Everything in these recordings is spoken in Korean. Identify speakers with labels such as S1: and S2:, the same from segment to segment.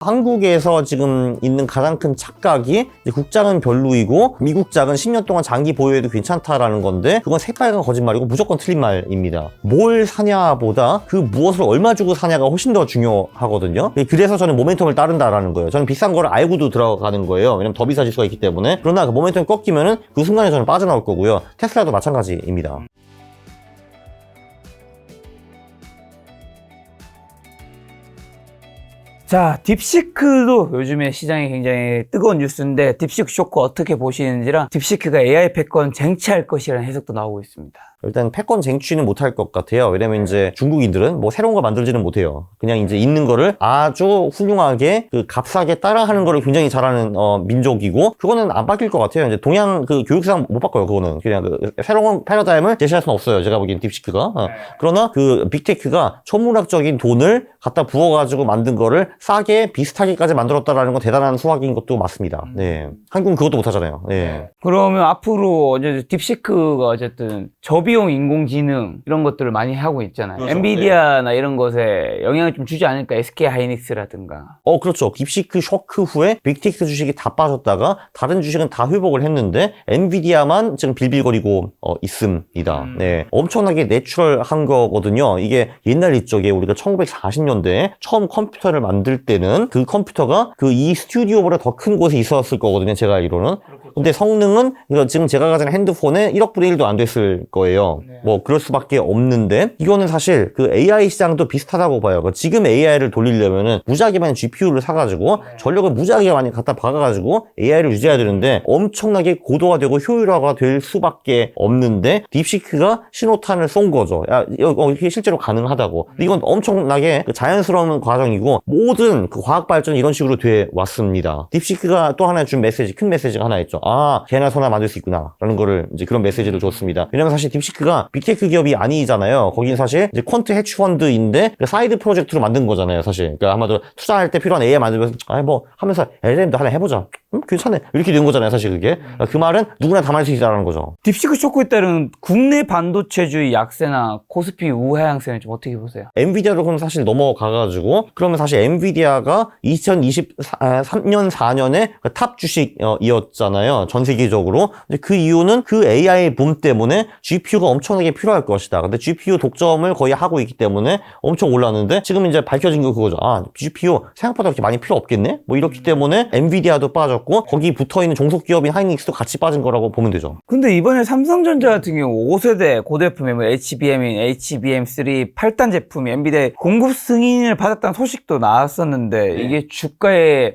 S1: 한국에서 지금 있는 가장 큰 착각이 이제 국장은 별로이고 미국장은 10년 동안 장기 보유해도 괜찮다라는 건데 그건 새빨간 거짓말이고 무조건 틀린 말입니다. 뭘 사냐보다 그 무엇을 얼마 주고 사냐가 훨씬 더 중요하거든요. 그래서 저는 모멘텀을 따른다라는 거예요. 저는 비싼 거를 알고도 들어가는 거예요. 왜냐면 더 비싸질 수가 있기 때문에. 그러나 그 모멘텀이 꺾이면은 그 순간에 저는 빠져나올 거고요. 테슬라도 마찬가지입니다.
S2: 자, 딥시크도 요즘에 시장이 굉장히 뜨거운 뉴스인데 딥시크 쇼크 어떻게 보시는지랑 딥시크가 AI 패권 쟁취할 것이라는 해석도 나오고 있습니다.
S1: 일단 패권 쟁취는 못할 것 같아요. 왜냐면 이제 중국인들은 뭐 새로운 거 만들지는 못해요. 그냥 이제 있는 거를 아주 훌륭하게 그 값싸게 따라하는 거를 굉장히 잘하는 민족이고 그거는 안 바뀔 것 같아요. 이제 동양 그 교육상 못 바꿔요. 그거는 그냥 그 새로운 패러다임을 제시할 수는 없어요. 제가 보기엔 딥시크가. 그러나 그 빅테크가 천문학적인 돈을 갖다 부어가지고 만든 거를 싸게 비슷하게까지 만들었다라는 건 대단한 수학인 것도 맞습니다. 네, 한국은 그것도 못하잖아요. 네.
S2: 그러면 앞으로 이제 딥시크가 어쨌든 저비용 인공지능 이런 것들을 많이 하고 있잖아요.
S1: 그렇죠.
S2: 엔비디아나 이런 것에 영향을 좀 주지 않을까? SK 하이닉스라든가.
S1: 그렇죠. 딥시크 쇼크 후에 빅테크 주식이 다 빠졌다가 다른 주식은 다 회복을 했는데 엔비디아만 지금 빌빌거리고 있습니다. 네, 엄청나게 내추럴한 거거든요. 이게 옛날 이쪽에 우리가 1940년대에 처음 컴퓨터를 만들 때는 그 컴퓨터가 그 이 스튜디오보다 더 큰 곳에 있었을 거거든요. 제가 알기로는. 근데 성능은 지금 제가 가진 핸드폰에 1억 분의 1도 안 됐을 거예요. 뭐 그럴 수밖에 없는데 이거는 사실 그 AI 시장도 비슷하다고 봐요. 지금 AI를 돌리려면은 무지하게 많은 GPU를 사가지고 전력을 무지하게 많이 갖다 박아가지고 AI를 유지해야 되는데 엄청나게 고도화되고 효율화가 될 수밖에 없는데 딥시크가 신호탄을 쏜 거죠. 야, 이게 실제로 가능하다고. 이건 엄청나게 자연스러운 과정이고 모든 그 과학 발전이 이런 식으로 돼 왔습니다. 딥시크가 또 하나 준 메시지, 큰 메시지가 하나 있죠. 아, 개나 소나 만들 수 있구나 라는 거를 이제 그런 메시지를 줬습니다. 왜냐면 사실 딥시크가 빅테크 기업이 아니잖아요. 거긴 사실 이제 퀀트 해치펀드인데 사이드 프로젝트로 만든 거잖아요. 사실 그러니까 아마도 투자할 때 필요한 AI 만들면서 뭐 하면서 LLM도 하나 해보자. 괜찮네. 이렇게 된 거잖아요. 사실 그게. 그 말은 누구나 다 할 수 있다는 거죠.
S2: 딥시크 쇼크에 따른 국내 반도체주의 약세나 코스피 우하향세는 좀 어떻게 보세요?
S1: 엔비디아로 그럼 사실 넘어가가지고 그러면 사실 엔비디아가 2023년 4년에 탑 주식이었잖아요. 전 세계적으로. 근데 그 이유는 그 AI 붐 때문에 GPU가 엄청나게 필요할 것이다. 근데 GPU 독점을 거의 하고 있기 때문에 엄청 올랐는데 지금 이제 밝혀진 거 그거죠. 아, GPU 생각보다 그렇게 많이 필요 없겠네? 뭐 이렇기 때문에 엔비디아도 빠졌고 거기 붙어있는 종속기업인 하이닉스도 같이 빠진 거라고 보면 되죠.
S2: 근데 이번에 삼성전자 같은 경우 5세대 고대품 메모리 HBM인 HBM3 8단 제품이 엔비디아 공급 승인을 받았다는 소식도 나왔었는데 이게 주가에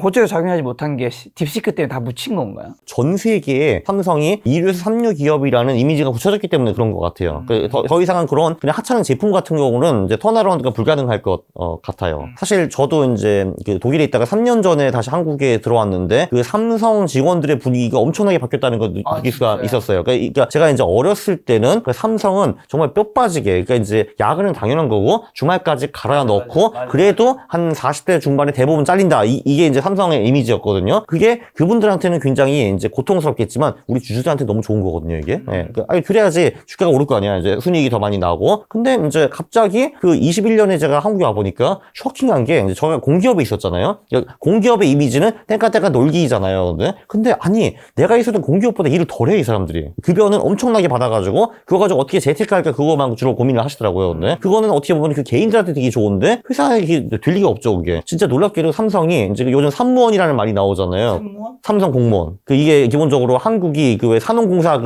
S2: 호재로 작용하지 못한 게 딥시크 때문에 다 묻힌 건가요?
S1: 전 세계에 삼성이 2류에서 3류 기업이라는 이미지가 붙여졌기 때문에 그런 것 같아요. 더 이상은 그런 그냥 하찮은 제품 같은 경우는 이제 턴어라운드가 불가능할 것 같아요. 사실 저도 이제 그 독일에 있다가 3년 전에 다시 한국에 들어왔는데 그 삼성 직원들의 분위기가 엄청나게 바뀌었다는 걸 느낄 수가 있었어요. 그러니까 제가 이제 어렸을 때는 그 삼성은 정말 뼈 빠지게 그러니까 이제 야근은 당연한 거고 주말까지 갈아 넣고 그래도 한 40대 중반에 대부분 잘린다. 이게 이제 삼성의 이미지였거든요. 그게 그분들한테는 굉장히 이제 고통스럽겠지만 우리 주주들한테 너무 좋은 거거든요, 이게. 그래야지 주가가 오를 거 아니야. 이제 순이익이 더 많이 나오고. 근데 이제 갑자기 그 21년에 제가 한국에 와보니까 쇼킹한 게 이제 저가 공기업에 있었잖아요. 공기업의 이미지는 땡까땡까 놀기잖아요. 근데 아니, 내가 있었던 공기업보다 일을 덜 해, 이 사람들이. 급여는 엄청나게 받아가지고 그거 가지고 어떻게 재테크할까 그거만 주로 고민을 하시더라고요. 근데 그거는 어떻게 보면 그 개인들한테 되게 좋은데 회사에 될 리가 없죠, 그게. 진짜 놀랍게도 삼성이 이제 요즘 삼무원이라는 말이 나오잖아요. 삼성 공무원. 이게 기본적으로 한국이 그 왜 산업공사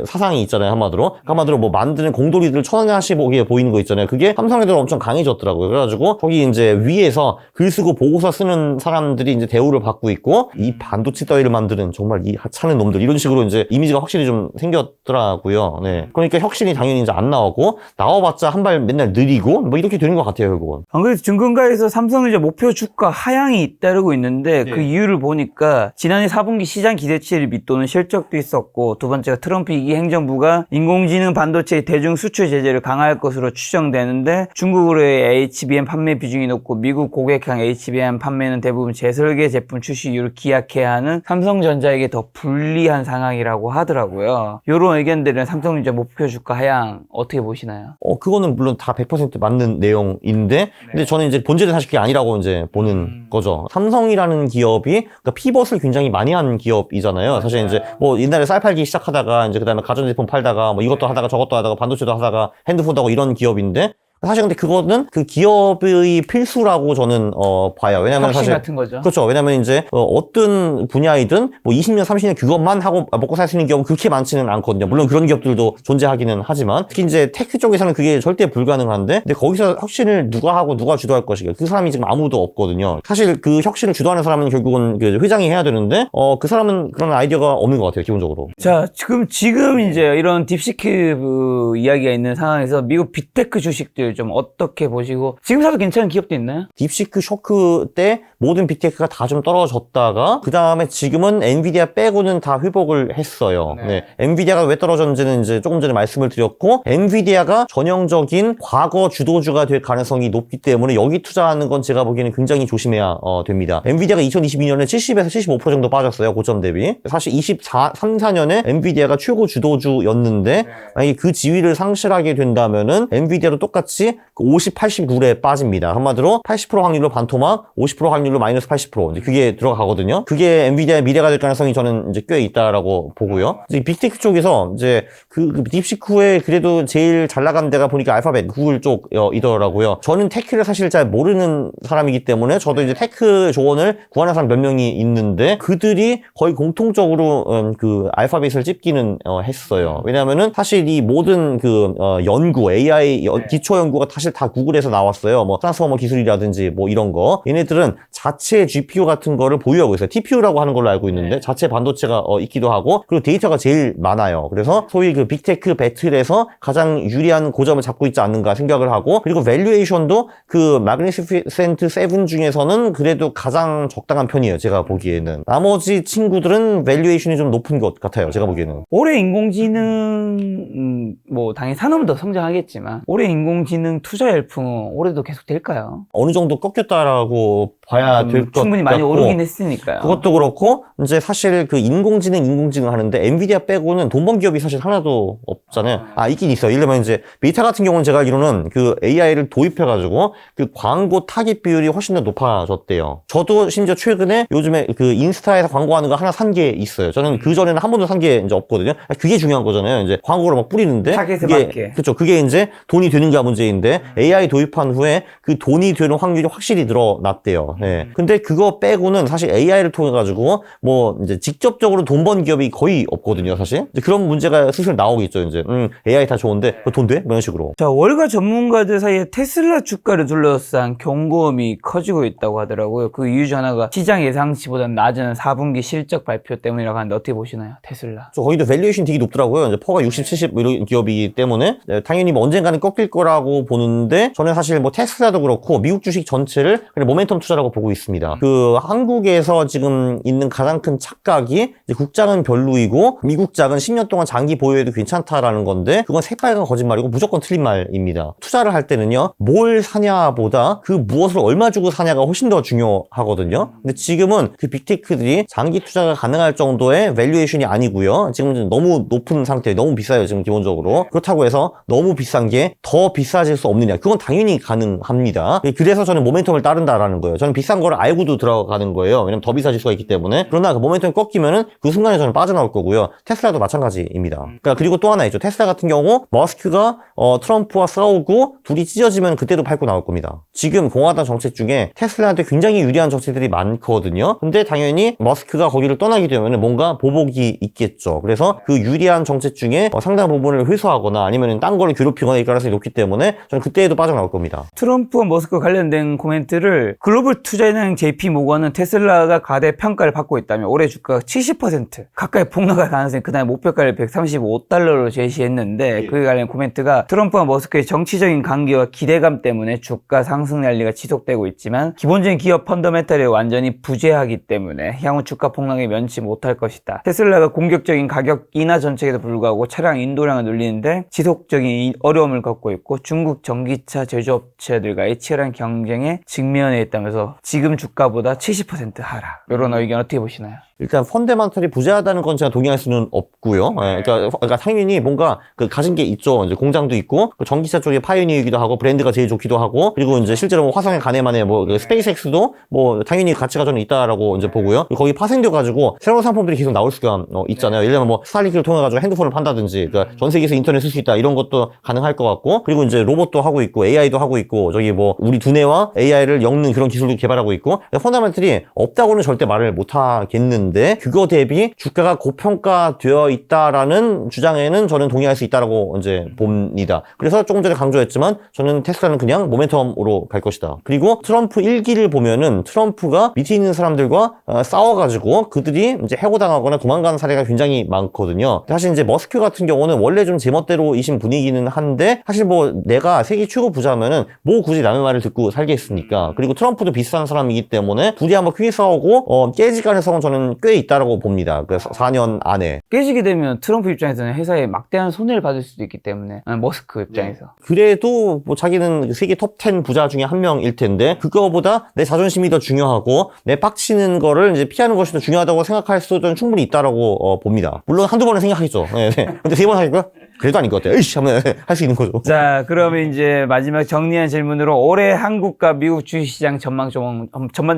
S1: 사상이 있잖아요, 한마디로 뭐 만드는 공돌이들 천하시 보기에 보이는 거 있잖아요. 그게 삼성 애들 엄청 강해졌더라고요. 그래가지고 거기 이제 위에서 글 쓰고 보고서 쓰는 사람들이 이제 대우를 받고 있고 이 반도체 따위를 만드는 정말 이 하찮은 놈들 이런 식으로 이제 이미지가 확실히 좀 생겼더라고요. 네. 그러니까 혁신이 당연히 이제 안 나오고 나와봤자 한 발 맨날 느리고 뭐 이렇게 되는 것 같아요, 결국은.
S2: 안 그래도 증권가에서 삼성전자 목표 주가 하향이 잇따르고 있는데 그 이유를 보니까 지난해 4분기 시장 기대치를 밑도는 실적도 있었고 두 번째가 트럼프 2기 행정부가 인공지능 반도체 대중 수출 제재를 강화할 것으로 추정되는데 중국으로의 HBM 판매 비중이 높고 미국 고객형 HBM 판매는 대부분 재설계 제품 출시 이후로 기약해야 하는 삼성전자에게 더 불리한 상황이라고 하더라고요. 이런 의견들은 삼성전자 목표 주가 하향 어떻게 보시나요?
S1: 그거는 물론 다 100% 맞는 내용인데, 근데 저는 이제 본질은 사실 그게 아니라고 이제 보는 거죠. 삼성이라는 기업이, 그러니까 피벗을 굉장히 많이 한 기업이잖아요. 사실 이제 뭐 옛날에 쌀 팔기 시작하다가 이제 그다음에 가전제품 팔다가 뭐 이것도 하다가 저것도 하다가 반도체도 하다가 핸드폰도 하고 이런 기업인데, 사실 근데 그거는 그 기업의 필수라고 저는 봐요. 왜냐면
S2: 혁신
S1: 사실
S2: 같은 거죠.
S1: 그렇죠. 왜냐면 이제 어떤 분야이든 뭐 20년, 30년 그것만 하고 먹고 살 수 있는 기업은 그렇게 많지는 않거든요. 물론 그런 기업들도 존재하기는 하지만 특히 이제 테크 쪽에서는 그게 절대 불가능한데, 근데 거기서 혁신을 누가 하고 누가 주도할 것이냐, 그 사람이 지금 아무도 없거든요. 사실 그 혁신을 주도하는 사람은 결국은 그 회장이 해야 되는데 그 사람은 그런 아이디어가 없는 것 같아요, 기본적으로.
S2: 자, 지금 이제 이런 딥시크 이야기가 있는 상황에서 미국 빅테크 주식들 좀 어떻게 보시고, 지금 사도 괜찮은 기업도 있나요?
S1: 딥시크 쇼크 때 모든 빅테크가 다 좀 떨어졌다가 그 다음에 지금은 엔비디아 빼고는 다 회복을 했어요. 네. 엔비디아가 왜 떨어졌는지는 이제 조금 전에 말씀을 드렸고, 엔비디아가 전형적인 과거 주도주가 될 가능성이 높기 때문에 여기 투자하는 건 제가 보기에는 굉장히 조심해야 됩니다. 엔비디아가 2022년에 70에서 75% 정도 빠졌어요, 고점 대비. 사실 3, 4년에 엔비디아가 최고 주도주였는데 만약에 그 지위를 상실하게 된다면은 엔비디아도 똑같이 50, 80 룰에 빠집니다. 한마디로 80% 확률로 반토막, 50% 확률로 마이너스 80%. 이제 그게 들어가거든요. 그게 엔비디아의 미래가 될 가능성이 저는 이제 꽤 있다라고 보고요. 이제 빅테크 쪽에서 이제 그 딥시크 후에 그래도 제일 잘 나간 데가 보니까 알파벳, 구글 쪽이더라고요. 저는 테크를 사실 잘 모르는 사람이기 때문에 저도 이제 테크 조언을 구하는 사람 몇 명이 있는데 그들이 거의 공통적으로 그 알파벳을 찝기는 했어요. 왜냐하면은 사실 이 모든 그 연구, AI 기초 연구가 사실 다 구글에서 나왔어요. 뭐 트랜스포머 기술이라든지 뭐 이런 거. 얘네들은 자체 GPU 같은 거를 보유하고 있어요. TPU라고 하는 걸로 알고 있는데 자체 반도체가 있기도 하고, 그리고 데이터가 제일 많아요. 그래서 소위 그 빅테크 배틀에서 가장 유리한 고점을 잡고 있지 않는가 생각을 하고, 그리고 밸류에이션도 그 마그니피센트 7 중에서는 그래도 가장 적당한 편이에요, 제가 보기에는. 나머지 친구들은 밸류에이션이 좀 높은 것 같아요, 제가 보기에는.
S2: 올해 인공지능 뭐 당연히 산업도 성장하겠지만 올해 인공지능 투자 열풍은 올해도 계속 될까요?
S1: 어느 정도 꺾였다라고 봐야 될 것 같고,
S2: 충분히 많이 오르긴 했으니까요.
S1: 그것도 그렇고 이제 사실 그 인공지능 하는데 엔비디아 빼고는 돈 번 기업이 사실 하나도 없잖아요. 있긴 있어요. 예를 들면 이제 메타 같은 경우는 제가 알기로는 그 AI를 도입해가지고 그 광고 타깃 비율이 훨씬 더 높아졌대요. 저도 심지어 최근에 요즘에 그 인스타에서 광고하는 거 하나 산 게 있어요. 저는 그 전에는 한 번도 산 게 이제 없거든요. 그게 중요한 거잖아요. 이제 광고를 막 뿌리는데
S2: 타깃에
S1: 그게
S2: 맞게.
S1: 그렇죠. 그게 이제 돈이 되는가 문제인데 AI 도입한 후에 그 돈이 되는 확률이 확실히 늘어났대요. 네. 근데 그거 빼고는 사실 AI를 통해 가지고 뭐 이제 직접적으로 돈 번 기업이 거의 없거든요, 사실. 이제 그런 문제가 슬슬 나오겠죠, 이제. AI 다 좋은데 그거 돈 돼? 뭐 이런 식으로.
S2: 자, 월가 전문가들 사이에 테슬라 주가를 둘러싼 경고음이 커지고 있다고 하더라고요. 그 이유 중 하나가 시장 예상치보다 낮은 4분기 실적 발표 때문이라고 하는데 어떻게 보시나요, 테슬라?
S1: 거기도 밸류에이션 되게 높더라고요. 이제 퍼가 60, 70 이런 기업이기 때문에 당연히 뭐 언젠가는 꺾일 거라고 보는데, 저는 사실 뭐 테슬라도 그렇고 미국 주식 전체를 그냥 모멘텀 투자라고 보고 있습니다. 그 한국에서 지금 있는 가장 큰 착각이 이제 국장은 별로이고 미국장은 10년 동안 장기 보유해도 괜찮다라는 건데, 그건 새빨간 거짓말이고 무조건 틀린 말입니다. 투자를 할 때는요, 뭘 사냐보다 그 무엇을 얼마 주고 사냐가 훨씬 더 중요하거든요. 근데 지금은 그 빅테크들이 장기 투자가 가능할 정도의 밸류에이션이 아니고요. 지금 너무 높은 상태에 너무 비싸요, 지금 기본적으로. 그렇다고 해서 너무 비싼 게 더 비싸질 수 없느냐? 그건 당연히 가능합니다. 그래서 저는 모멘텀을 따른다라는 거예요. 저는 비싼 거를 알고도 들어가는 거예요. 왜냐면 더 비싸질 수가 있기 때문에. 그러나 그 모멘텀이 꺾이면은 그 순간에 저는 빠져나올 거고요. 테슬라도 마찬가지입니다. 그러니까 그리고 또 하나 있죠. 테슬라 같은 경우 머스크가 트럼프와 싸우고 둘이 찢어지면 그때도 밟고 나올 겁니다. 지금 공화당 정책 중에 테슬라한테 굉장히 유리한 정책들이 많거든요. 근데 당연히 머스크가 거기를 떠나게 되면 뭔가 보복이 있겠죠. 그래서 그 유리한 정책 중에 상당 부분을 회수하거나 아니면 딴 거를 괴롭히거나 이 가능성이 높기 때문에 저는 그때에도 빠져나올 겁니다.
S2: 트럼프와 머스크 관련된 코멘트를 글로벌 투자은행 JP 모건은 테슬라가 가대평가를 받고 있다며 올해 주가가 70% 가까이 폭락할 가능성이, 그날 목표가를 $135로 제시했는데 그에 관련 코멘트가 트럼프와 머스크의 정치적인 관계와 기대감 때문에 주가 상승 랠리가 지속되고 있지만 기본적인 기업 펀더멘털이 완전히 부재하기 때문에 향후 주가 폭락에 면치 못할 것이다. 테슬라가 공격적인 가격 인하 정책에도 불구하고 차량 인도량을 늘리는데 지속적인 어려움을 겪고 있고 중국 전기차 제조업체들과의 치열한 경쟁에 직면해 있다면서 오히려 지금 주가보다 70% 하락. 이런 의견 어떻게 보시나요?
S1: 일단 펀더멘털이 부재하다는 건 제가 동의할 수는 없고요. 예, 그러니까 당연히 뭔가 그 가진 게 있죠. 이제 공장도 있고 그 전기차 쪽에 파이오니어이기도 하고 브랜드가 제일 좋기도 하고 그리고 이제 실제로 뭐 화성에 가네만에 뭐 그 스페이스X도 뭐 당연히 가치가 저는 있다라고 이제 보고요. 거기 파생돼 가지고 새로운 상품들이 계속 나올 수가 있잖아요. 예를 들면 뭐 스타링크를 통해 가지고 핸드폰을 판다든지 그러니까 전 세계에서 인터넷 쓸 수 있다 이런 것도 가능할 것 같고 그리고 이제 로봇도 하고 있고 AI도 하고 있고 저기 뭐 우리 두뇌와 AI를 엮는 그런 기술도 개발하고 있고 펀더멘털이 없다고는 절대 말을 못 하겠는데 그거 대비 주가가 고평가되어 있다라는 주장에는 저는 동의할 수 있다라고 이제 봅니다. 그래서 조금 전에 강조했지만 저는 테슬라는 그냥 모멘텀으로 갈 것이다. 그리고 트럼프 1기를 보면은 트럼프가 밑에 있는 사람들과 싸워가지고 그들이 이제 해고당하거나 도망가는 사례가 굉장히 많거든요. 사실 이제 머스크 같은 경우는 원래 좀 제멋대로이신 분위기는 한데 사실 뭐 내가 세계 최고 부자면은 뭐 굳이 남의 말을 듣고 살겠습니까? 그리고 트럼프도 비슷한 사람이기 때문에 둘이 한번 크게 싸우고 깨질 가능성은 저는 꽤 있다라고 봅니다. 그 4년 안에.
S2: 깨지게 되면 트럼프 입장에서는 회사에 막대한 손해를 받을 수도 있기 때문에 머스크 입장에서.
S1: 그래도 뭐 자기는 세계 톱 10 부자 중에 한 명일 텐데 그거보다 내 자존심이 더 중요하고 내 빡치는 거를 이제 피하는 것이 더 중요하다고 생각할 수도 충분히 있다라고 봅니다. 물론 한두 번은 생각하겠죠. 네. 근데 세 번 하니까 그래도 아닌 것 같아요. 에이씨 하면 할 수 있는 거죠.
S2: 자, 그러면 이제 마지막 정리한 질문으로 올해 한국과 미국 주식시장 전반적으로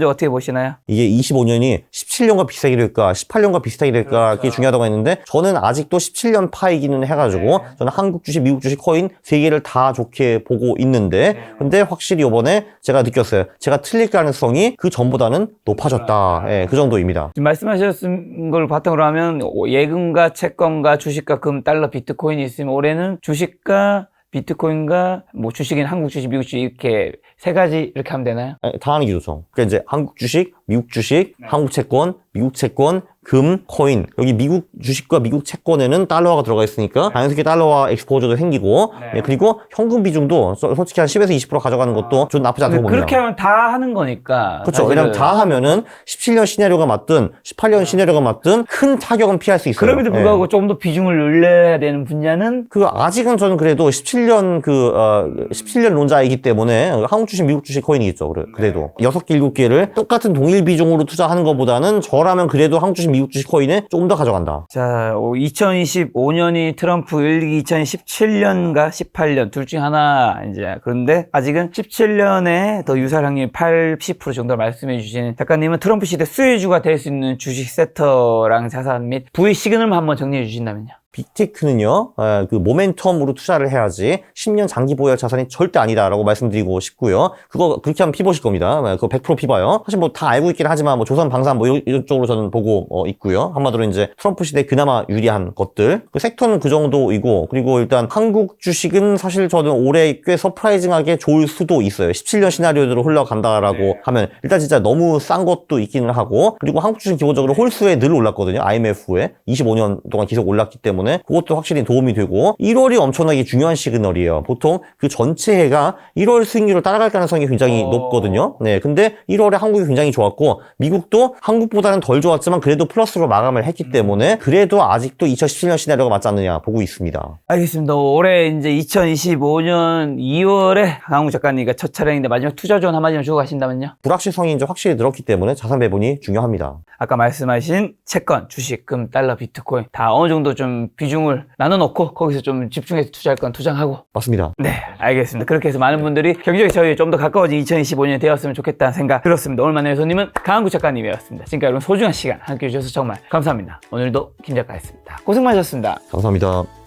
S2: 어떻게 보시나요?
S1: 이게 25년이 17년과 비슷하게 될까 18년과 비슷하게 될까 그게 중요하다고 했는데 저는 아직도 17년 파이기는 해가지고 저는 한국 주식, 미국 주식, 코인 세 개를 다 좋게 보고 있는데 근데 확실히 이번에 제가 느꼈어요. 제가 틀릴 가능성이 그 전보다는 높아졌다. 예, 그 정도입니다.
S2: 지금 말씀하셨던 걸 바탕으로 하면 예금과 채권과 주식과 금, 달러, 비트코인이 있으면 올해는 주식과 비트코인과 뭐 주식인 한국 주식, 미국 주식 이렇게 세 가지 이렇게 하면 되나요?
S1: 다 하는 게 좋죠. 그러니까 이제 한국 주식, 미국 주식, 한국 채권, 미국 채권, 금, 코인. 여기 미국 주식과 미국 채권에는 달러가 들어가 있으니까 자연스럽게 달러화 엑스포저도 생기고 그리고 현금 비중도 솔직히 한 10에서 20% 가져가는 것도 좀 나쁘지 않다고 봅니다.
S2: 그렇게 하면 다 하는 거니까.
S1: 그렇죠. 왜냐면 다 하면은 17년 시나리오가 맞든 18년 시나리오가 맞든 큰 타격은 피할 수 있어요.
S2: 그럼에도 불구하고 좀 더 비중을 늘려야 되는 분야는
S1: 아직은 저는 그래도 17년 론자이기 때문에 한국 주식, 미국 주식, 코인이겠죠. 그래도 6개, 7개를 똑같은 동일 비중으로 투자하는 것보다는 저라면 그래도 한국 주식, 미국 주식, 코인에 조금 더 가져간다.
S2: 자, 2025년이 트럼프 1기 2017년과 18년 둘 중에 하나 이제 그런데 아직은 17년에 더 유사할 확률이 80% 정도 말씀해 주신 작가님은 트럼프 시대 수혜주가 될 수 있는 주식 섹터랑 자산 및 부의 시그널만 한번 정리해 주신다면요.
S1: 빅테크는요, 그 모멘텀으로 투자를 해야지 10년 장기 보유할 자산이 절대 아니다라고 말씀드리고 싶고요. 그렇게 하면 피보실 겁니다. 그거 100% 피봐요. 사실 뭐 다 알고 있긴 하지만 뭐 조선, 방산 뭐 이쪽으로 저는 보고 있고요. 한마디로 이제 트럼프 시대에 그나마 유리한 것들. 그 섹터는 그 정도이고, 그리고 일단 한국 주식은 사실 저는 올해 꽤 서프라이징하게 좋을 수도 있어요. 17년 시나리오대로 흘러간다라고 하면 일단 진짜 너무 싼 것도 있기는 하고, 그리고 한국 주식은 기본적으로 홀수에 늘 올랐거든요. IMF 후에 25년 동안 계속 올랐기 때문에 그것도 확실히 도움이 되고 1월이 엄청나게 중요한 시그널이에요. 보통 그 전체 해가 1월 수익률을 따라갈 가능성이 굉장히 높거든요. 네, 근데 1월에 한국이 굉장히 좋았고 미국도 한국보다는 덜 좋았지만 그래도 플러스로 마감을 했기 때문에 그래도 아직도 2017년 시나리오가 맞지 않느냐 보고 있습니다.
S2: 알겠습니다. 올해 이제 2025년 2월에 강훈 작가님과 첫 촬영인데 마지막 투자 조언 한마디만 주고 가신다면요?
S1: 불확실성이 이제 확실히 늘었기 때문에 자산 배분이 중요합니다.
S2: 아까 말씀하신 채권, 주식, 금, 달러, 비트코인 다 어느 정도 좀 비중을 나눠놓고 거기서 좀 집중해서 투자할 건 투자하고.
S1: 맞습니다.
S2: 네, 알겠습니다. 그렇게 해서 많은 분들이 경제에 저희 좀 더 가까워진 2025년이 되었으면 좋겠다는 생각 들었습니다. 오늘 만나는 손님은 강한구 작가님이었습니다. 지금까지 여러분 소중한 시간 함께해 주셔서 정말 감사합니다. 오늘도 김 작가였습니다. 고생 많으셨습니다.
S1: 감사합니다.